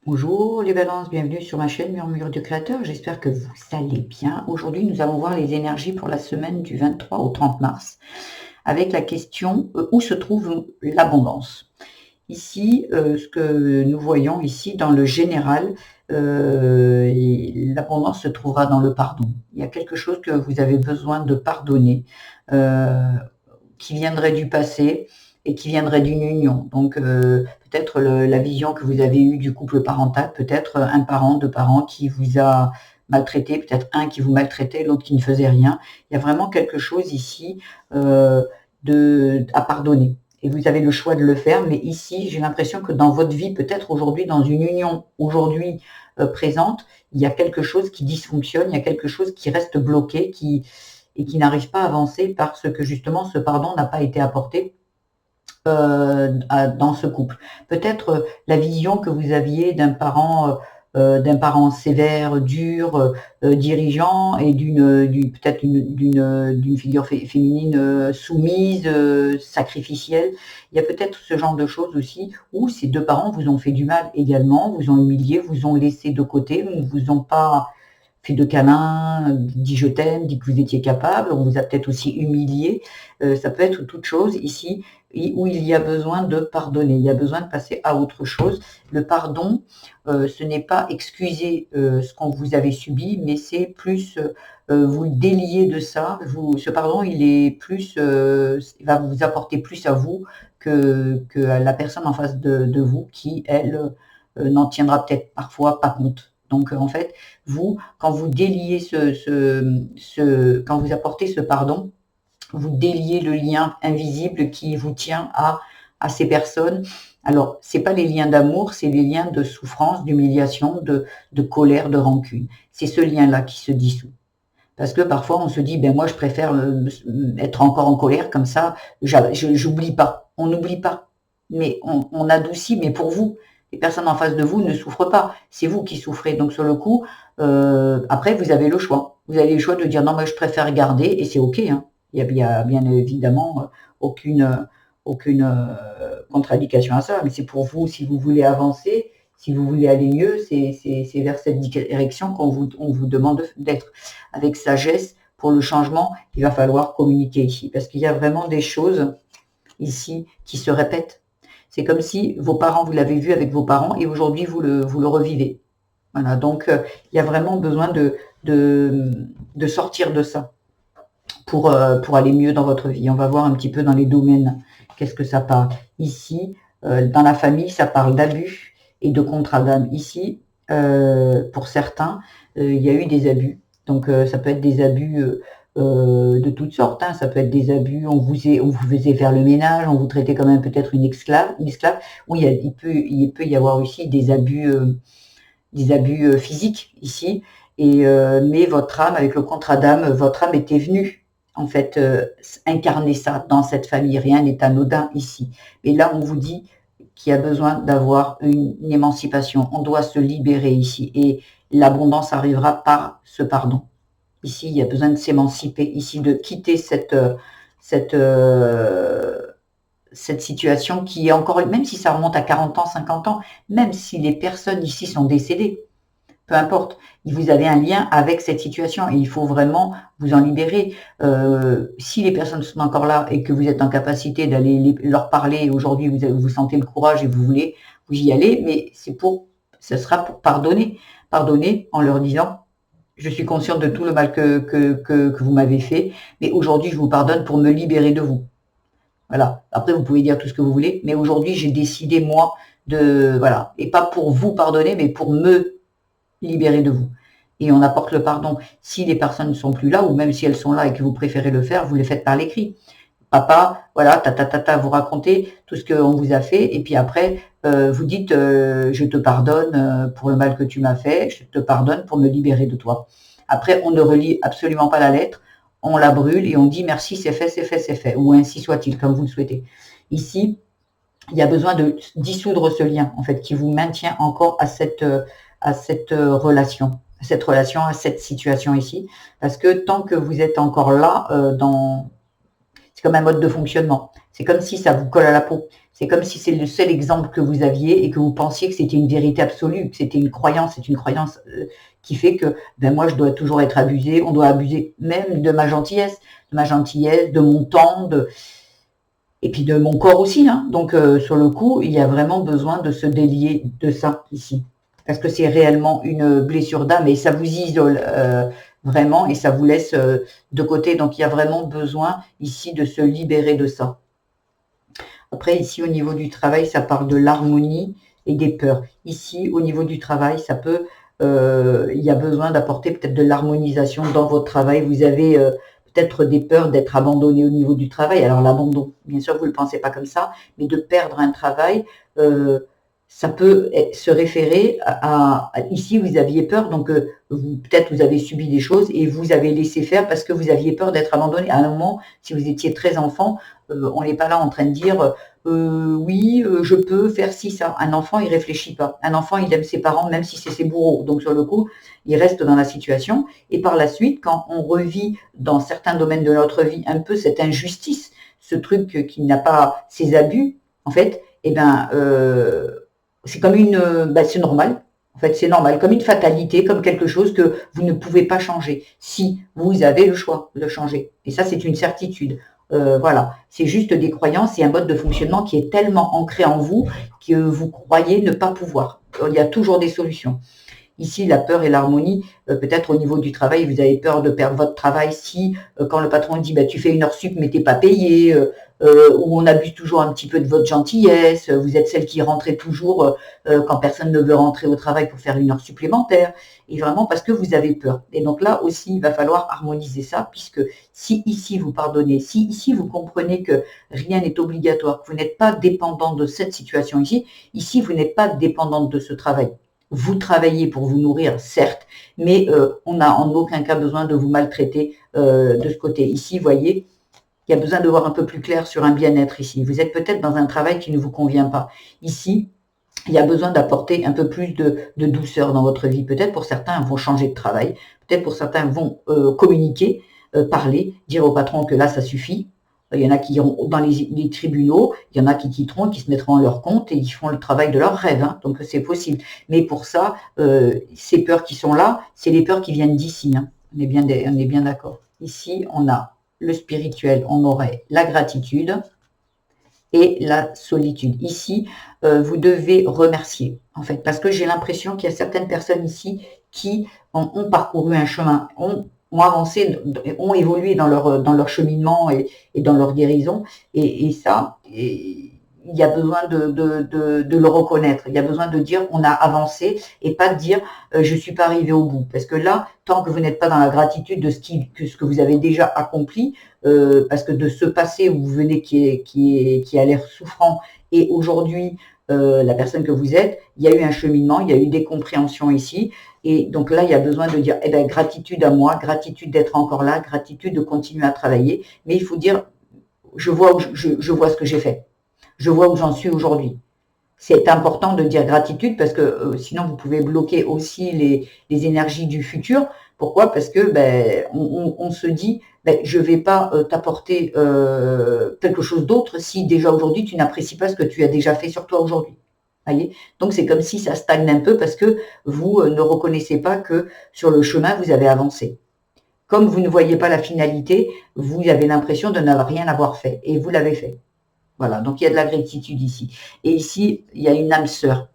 Bonjour les balances, bienvenue sur ma chaîne Murmure du Créateur, j'espère que vous allez bien. Aujourd'hui, nous allons voir les énergies pour la semaine du 23 au 30 mars, avec la question où se trouve l'abondance. Ici, ce que nous voyons ici dans le général, l'abondance se trouvera dans le pardon. Il y a quelque chose que vous avez besoin de pardonner, euh, qui viendrait du passé et qui viendrait d'une union. Donc peut-être la vision que vous avez eue du couple parental, peut-être un parent, deux parents qui vous a maltraité, peut-être un qui vous maltraitait, l'autre qui ne faisait rien. Il y a vraiment quelque chose ici à pardonner. Et vous avez le choix de le faire, mais ici, j'ai l'impression que dans votre vie, peut-être aujourd'hui, dans une union aujourd'hui présente, il y a quelque chose qui dysfonctionne, il y a quelque chose qui reste bloqué, et qui n'arrive pas à avancer parce que justement ce pardon n'a pas été apporté dans ce couple. Peut-être la vision que vous aviez d'un parent sévère, dur, dirigeant et peut-être d'une figure féminine soumise, sacrificielle. Il y a peut-être ce genre de choses aussi où ces deux parents vous ont fait du mal également, vous ont humilié, vous ont laissé de côté, ne vous ont pas fait de câlins, dit je t'aime, dit que vous étiez capable, on vous a peut-être aussi humilié. Ça peut être toute chose ici où il y a besoin de pardonner, il y a besoin de passer à autre chose. Le pardon, ce n'est pas excuser ce qu'on vous avez subi, mais c'est plus vous délier de ça. Ce pardon, il va vous apporter plus à vous que à la personne en face de vous qui, elle, n'en tiendra peut-être parfois pas compte. Donc en fait, vous, quand vous déliez quand vous apportez ce pardon, vous déliez le lien invisible qui vous tient à ces personnes. Alors, c'est pas les liens d'amour, c'est les liens de souffrance, d'humiliation, de colère, de rancune. C'est ce lien-là qui se dissout. Parce que parfois, on se dit, ben moi, je préfère être encore en colère, comme ça, j'oublie pas. On n'oublie pas. Mais on adoucit, mais pour vous. Les personnes en face de vous ne souffrent pas. C'est vous qui souffrez. Donc, sur le coup, après, vous avez le choix. Vous avez le choix de dire, non, moi, je préfère garder, et c'est OK. Hein. Il y a bien évidemment aucune contre-indication à ça. Mais c'est pour vous, si vous voulez avancer, si vous voulez aller mieux, c'est vers cette direction on vous demande d'être avec sagesse. Pour le changement, il va falloir communiquer ici, parce qu'il y a vraiment des choses ici qui se répètent. C'est comme si vos parents, vous l'avez vu avec vos parents, et aujourd'hui, vous le revivez. Voilà, donc il y a vraiment besoin de sortir de ça pour aller mieux dans votre vie. On va voir un petit peu dans les domaines, qu'est-ce que ça parle. Ici, dans la famille, ça parle d'abus et de contrat d'âme. Ici, pour certains, il y a eu des abus. Donc ça peut être des abus de toutes sortes. Hein. Ça peut être des abus, on vous faisait faire le ménage, on vous traitait quand même peut-être une esclave. Oui, il peut y avoir aussi des abus physiques ici. Mais votre âme, avec le contrat d'âme, votre âme était venue en fait incarner ça dans cette famille. Rien n'est anodin ici. Et là, on vous dit qu'il y a besoin d'avoir une émancipation. On doit se libérer ici. Et l'abondance arrivera par ce pardon. Ici, il y a besoin de s'émanciper, ici, de quitter cette, cette situation qui est encore, même si ça remonte à 40 ans, 50 ans, même si les personnes ici sont décédées, peu importe, vous avez un lien avec cette situation et il faut vraiment vous en libérer. Si les personnes sont encore là et que vous êtes en capacité d'aller leur parler, aujourd'hui vous sentez le courage et vous y allez, mais ce sera pour pardonner. Pardonner en leur disant, je suis consciente de tout le mal que vous m'avez fait, mais aujourd'hui je vous pardonne pour me libérer de vous. Voilà. Après, vous pouvez dire tout ce que vous voulez, mais aujourd'hui j'ai décidé, moi, voilà, et pas pour vous pardonner, mais pour me libérer de vous. Et on apporte le pardon. Si les personnes ne sont plus là, ou même si elles sont là et que vous préférez le faire, vous les faites par l'écrit. Papa, voilà, vous racontez tout ce qu'on vous a fait, et puis après, vous dites, je te pardonne pour le mal que tu m'as fait, je te pardonne pour me libérer de toi. Après, on ne relit absolument pas la lettre, on la brûle et on dit merci, c'est fait, c'est fait, c'est fait, ou ainsi soit-il, comme vous le souhaitez. Ici, il y a besoin de dissoudre ce lien, en fait, qui vous maintient encore à cette relation, à cette situation ici, parce que tant que vous êtes encore là, C'est comme un mode de fonctionnement. C'est comme si ça vous colle à la peau. C'est comme si c'est le seul exemple que vous aviez et que vous pensiez que c'était une vérité absolue, que c'était une croyance. C'est une croyance qui fait que ben moi, je dois toujours être abusée. On doit abuser même de ma gentillesse, de mon temps, et puis de mon corps aussi. Hein. Donc, sur le coup, il y a vraiment besoin de se délier de ça ici. Parce que c'est réellement une blessure d'âme et ça vous isole vraiment et ça vous laisse de côté. Donc, il y a vraiment besoin ici de se libérer de ça. Après, ici, au niveau du travail, ça parle de l'harmonie et des peurs. Ici, au niveau du travail, ça peut, il y a besoin d'apporter peut-être de l'harmonisation dans votre travail. Vous avez peut-être des peurs d'être abandonné au niveau du travail. Alors, l'abandon, bien sûr, vous ne le pensez pas comme ça, mais de perdre un travail, ça peut se référer ici, vous aviez peur, donc peut-être vous avez subi des choses et vous avez laissé faire parce que vous aviez peur d'être abandonné. À un moment, si vous étiez très enfant, on n'est pas là en train de dire oui, je peux faire ci, ça. Un enfant, il réfléchit pas. Un enfant, il aime ses parents, même si c'est ses bourreaux. Donc, sur le coup, il reste dans la situation. Et par la suite, quand on revit dans certains domaines de notre vie un peu cette injustice, ce truc qui n'a pas ces abus, en fait, eh ben, c'est comme c'est normal. En fait, c'est normal, comme une fatalité, comme quelque chose que vous ne pouvez pas changer. Si vous avez le choix de changer. Et ça, c'est une certitude. Voilà, c'est juste des croyances et un mode de fonctionnement qui est tellement ancré en vous que vous croyez ne pas pouvoir. Il y a toujours des solutions. Ici, la peur et l'harmonie, peut-être au niveau du travail, vous avez peur de perdre votre travail si, quand le patron dit bah, « tu fais une heure sup mais t'es pas payé ou on abuse toujours un petit peu de votre gentillesse, vous êtes celle qui rentrez toujours quand personne ne veut rentrer au travail pour faire une heure supplémentaire, et vraiment parce que vous avez peur. Et donc là aussi, il va falloir harmoniser ça, puisque si ici vous pardonnez, si ici vous comprenez que rien n'est obligatoire, que vous n'êtes pas dépendant de cette situation ici vous n'êtes pas dépendante de ce travail. Vous travaillez pour vous nourrir, certes, mais on n'a en aucun cas besoin de vous maltraiter de ce côté. Ici, vous voyez, il y a besoin de voir un peu plus clair sur un bien-être ici. Vous êtes peut-être dans un travail qui ne vous convient pas. Ici, il y a besoin d'apporter un peu plus de douceur dans votre vie. Peut-être pour certains vont changer de travail, peut-être pour certains vont communiquer, parler, dire au patron que là, ça suffit. Il y en a qui iront dans les tribunaux, il y en a qui quitteront, qui se mettront à leur compte et ils font le travail de leur rêve. Hein, donc c'est possible. Mais pour ça, ces peurs qui sont là, c'est les peurs qui viennent d'ici. Hein. On est bien d'accord. Ici, on a le spirituel, on aurait la gratitude et la solitude. Ici, vous devez remercier, en fait, parce que j'ai l'impression qu'il y a certaines personnes ici qui ont parcouru un chemin, ont avancé, ont évolué dans leur cheminement et dans leur guérison. Et ça, il y a besoin de le reconnaître. Il y a besoin de dire on a avancé et pas de dire je suis pas arrivé au bout. Parce que là, tant que vous n'êtes pas dans la gratitude de ce que vous avez déjà accompli, parce que de ce passé où vous venez qui a l'air souffrant et aujourd'hui la personne que vous êtes, il y a eu un cheminement, il y a eu des compréhensions ici. Et donc là, il y a besoin de dire, gratitude à moi, gratitude d'être encore là, gratitude de continuer à travailler. Mais il faut dire, je vois ce que j'ai fait. Je vois où j'en suis aujourd'hui. C'est important de dire gratitude parce que sinon, vous pouvez bloquer aussi les énergies du futur. Pourquoi? Parce que on se dit, je ne vais pas t'apporter quelque chose d'autre si déjà aujourd'hui, tu n'apprécies pas ce que tu as déjà fait sur toi aujourd'hui. Voyez, donc c'est comme si ça stagne un peu parce que vous ne reconnaissez pas que sur le chemin, vous avez avancé. Comme vous ne voyez pas la finalité, vous avez l'impression de n'avoir rien avoir fait et vous l'avez fait. Voilà, donc il y a de la gratitude ici. Et ici, il y a une âme sœur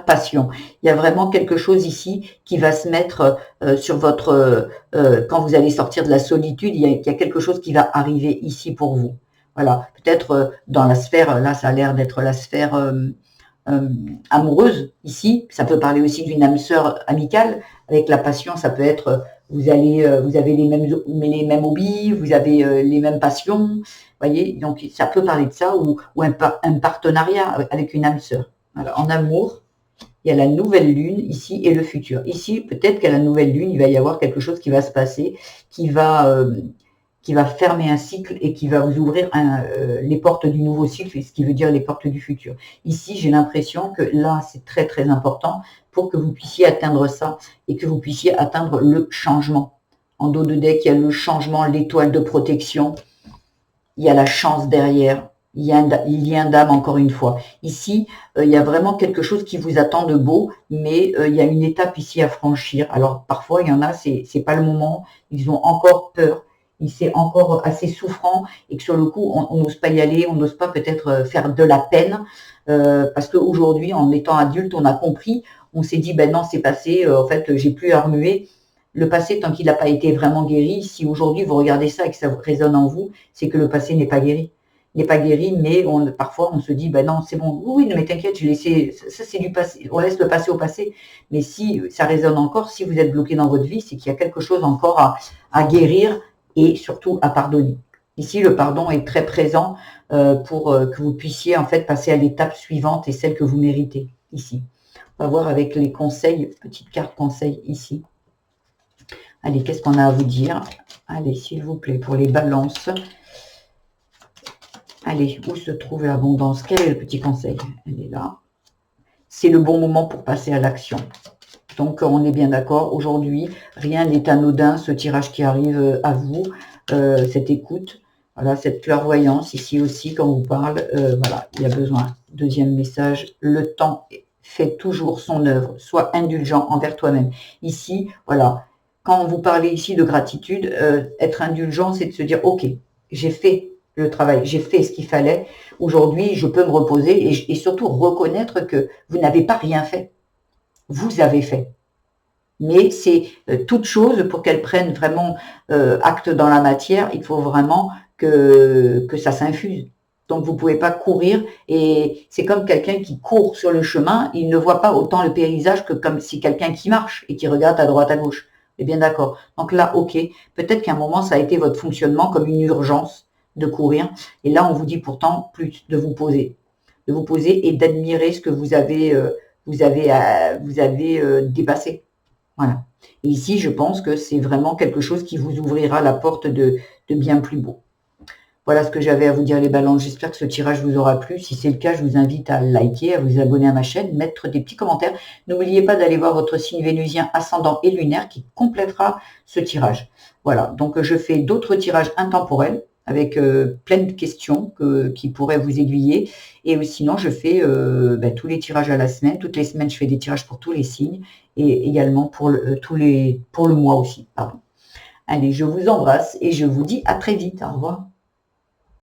passion. Il y a vraiment quelque chose ici qui va se mettre sur votre... quand vous allez sortir de la solitude, il y a quelque chose qui va arriver ici pour vous. Voilà, peut-être dans la sphère, là ça a l'air d'être la sphère amoureuse ici. Ça peut parler aussi d'une âme sœur amicale. Avec la passion, ça peut être vous avez les mêmes hobbies, vous avez les mêmes passions. Voyez, donc ça peut parler de ça ou un partenariat avec une âme sœur. Alors, en amour, il y a la nouvelle lune ici et le futur. Ici, peut-être qu'à la nouvelle lune, il va y avoir quelque chose qui va se passer, qui va fermer un cycle et qui va vous ouvrir les portes du nouveau cycle, ce qui veut dire les portes du futur. Ici, j'ai l'impression que là, c'est très très important pour que vous puissiez atteindre ça et que vous puissiez atteindre le changement. En dos de deck, il y a le changement, l'étoile de protection. il y a la chance derrière, il y a un dame encore une fois. Ici, il y a vraiment quelque chose qui vous attend de beau, mais il y a une étape ici à franchir. Alors parfois, il y en a, c'est pas le moment, ils ont encore peur, c'est encore assez souffrant et que sur le coup, on n'ose pas y aller, on n'ose pas peut-être faire de la peine, parce qu'aujourd'hui, en étant adulte, on a compris, on s'est dit, ben non, c'est passé, en fait, j'ai plus à remuer. Le passé, tant qu'il n'a pas été vraiment guéri, si aujourd'hui vous regardez ça et que ça résonne en vous, c'est que le passé n'est pas guéri. N'est pas guéri, mais parfois on se dit, ben non, c'est bon, oui, mais t'inquiète, je laissé, ça c'est du passé, on laisse le passé au passé. Mais si ça résonne encore, si vous êtes bloqué dans votre vie, c'est qu'il y a quelque chose encore à guérir et surtout à pardonner. Ici, le pardon est très présent pour que vous puissiez en fait passer à l'étape suivante et celle que vous méritez ici. On va voir avec les conseils, petite carte conseil ici. Allez, qu'est-ce qu'on a à vous dire? Allez, s'il vous plaît, pour les balances. Allez, où se trouve l'abondance? Quel est le petit conseil? Elle est là. C'est le bon moment pour passer à l'action. Donc, on est bien d'accord. Aujourd'hui, rien n'est anodin. Ce tirage qui arrive à vous, cette écoute, voilà, cette clairvoyance ici aussi, quand on vous parle, voilà, il y a besoin. Deuxième message, le temps fait toujours son œuvre. Sois indulgent envers toi-même. Ici, voilà, quand vous parlez ici de gratitude, être indulgent, c'est de se dire, ok, j'ai fait le travail, j'ai fait ce qu'il fallait. Aujourd'hui, je peux me reposer et surtout reconnaître que vous n'avez pas rien fait. Vous avez fait. Mais c'est toute chose pour qu'elle prenne vraiment acte dans la matière, il faut vraiment que ça s'infuse. Donc vous ne pouvez pas courir et c'est comme quelqu'un qui court sur le chemin, il ne voit pas autant le paysage que comme si quelqu'un qui marche et qui regarde à droite à gauche. Eh bien d'accord. Donc là, ok, peut-être qu'à un moment ça a été votre fonctionnement comme une urgence de courir. Et là, on vous dit pourtant plus de vous poser et d'admirer ce que vous avez dépassé. Voilà. Et ici, je pense que c'est vraiment quelque chose qui vous ouvrira la porte de bien plus beau. Voilà ce que j'avais à vous dire les balances. J'espère que ce tirage vous aura plu. Si c'est le cas, je vous invite à liker, à vous abonner à ma chaîne, mettre des petits commentaires. N'oubliez pas d'aller voir votre signe vénusien ascendant et lunaire qui complétera ce tirage. Voilà, donc je fais d'autres tirages intemporels avec plein de questions qui pourraient vous aiguiller. Et sinon, je fais tous les tirages à la semaine. Toutes les semaines, je fais des tirages pour tous les signes et également pour le mois aussi. Pardon. Allez, je vous embrasse et je vous dis à très vite. Au revoir.